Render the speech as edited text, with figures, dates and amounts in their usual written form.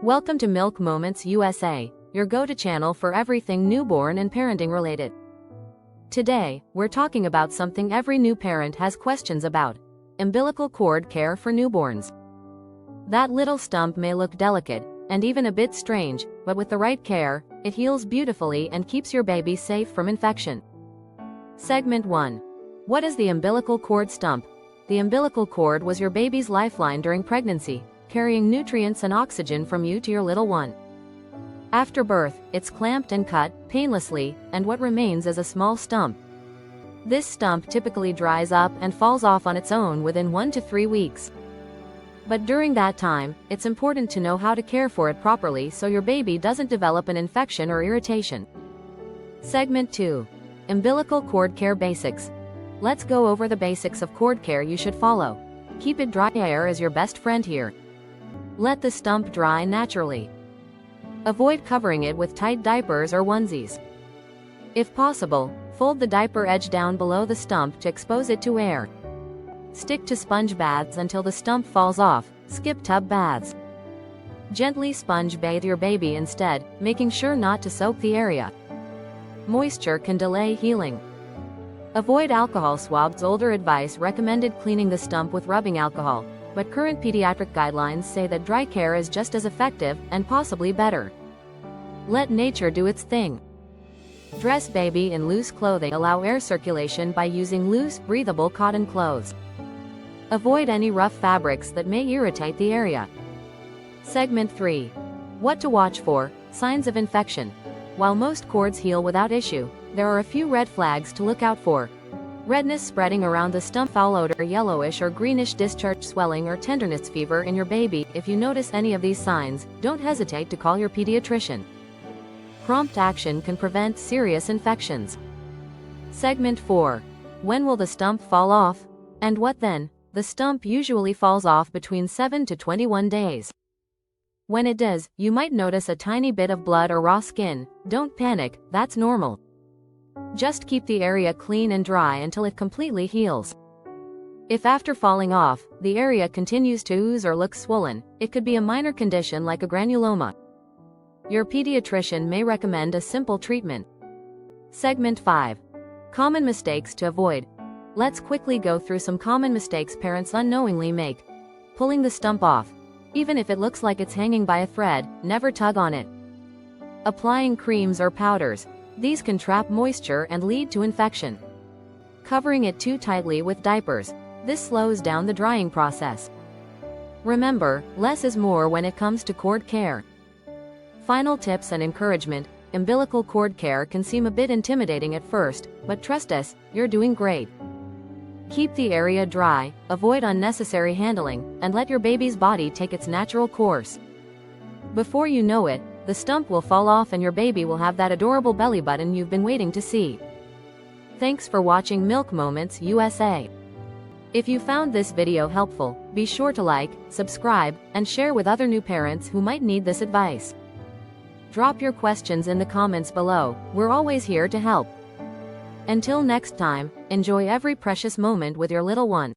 Welcome to Milk Moments USA, your go-to channel for everything newborn and parenting related. Today, we're talking about something every new parent has questions about: umbilical cord care for newborns. That little stump may look delicate, and even a bit strange, but with the right care, it heals beautifully and keeps your baby safe from infection. Segment 1. What is the umbilical cord stump? The umbilical cord was your baby's lifeline during pregnancy, carrying nutrients and oxygen from you to your little one. After birth, it's clamped and cut, painlessly, and what remains is a small stump. This stump typically dries up and falls off on its own within 1 to 3 weeks. But during that time, it's important to know how to care for it properly so your baby doesn't develop an infection or irritation. Segment 2. Umbilical cord care basics. Let's go over the basics of cord care you should follow. Keep it dry. Air is your best friend here. Let the stump dry naturally. Avoid covering it with tight diapers or onesies. If possible, fold the diaper edge down below the stump to expose it to air. Stick to sponge baths until the stump falls off. Skip tub baths. Gently sponge bathe your baby instead, making sure not to soak the area. Moisture can delay healing. Avoid alcohol swabs. Older advice recommended cleaning the stump with rubbing alcohol, but current pediatric guidelines say that dry care is just as effective, and possibly better. Let nature do its thing. Dress baby in loose clothing. Allow air circulation by using loose, breathable cotton clothes. Avoid any rough fabrics that may irritate the area. Segment 3. What to watch for: signs of infection. While most cords heal without issue, there are a few red flags to look out for. Redness spreading around the stump, foul odor, yellowish or greenish discharge, swelling or tenderness, fever in your baby. If you notice any of these signs, don't hesitate to call your pediatrician. Prompt action can prevent serious infections. Segment 4. When will the stump fall off? And what then? The stump usually falls off between 7 to 21 days. When it does, you might notice a tiny bit of blood or raw skin. Don't panic, that's normal. Just keep the area clean and dry until it completely heals. If after falling off, the area continues to ooze or look swollen, it could be a minor condition like a granuloma. Your pediatrician may recommend a simple treatment. Segment 5. Common mistakes to avoid. Let's quickly go through some common mistakes parents unknowingly make. Pulling the stump off. Even if it looks like it's hanging by a thread, never tug on it. Applying creams or powders. These can trap moisture and lead to infection. Covering it too tightly with diapers. This slows down the drying process. Remember, less is more when it comes to cord care. Final tips and encouragement. Umbilical cord care can seem a bit intimidating at first, but trust us, you're doing great. Keep the area dry, avoid unnecessary handling, and let your baby's body take its natural course. Before you know it, the stump will fall off and your baby will have that adorable belly button you've been waiting to see. Thanks for watching Milk Moments USA. If you found this video helpful, be sure to like, subscribe, and share with other new parents who might need this advice. Drop your questions in the comments below, we're always here to help. Until next time, enjoy every precious moment with your little one.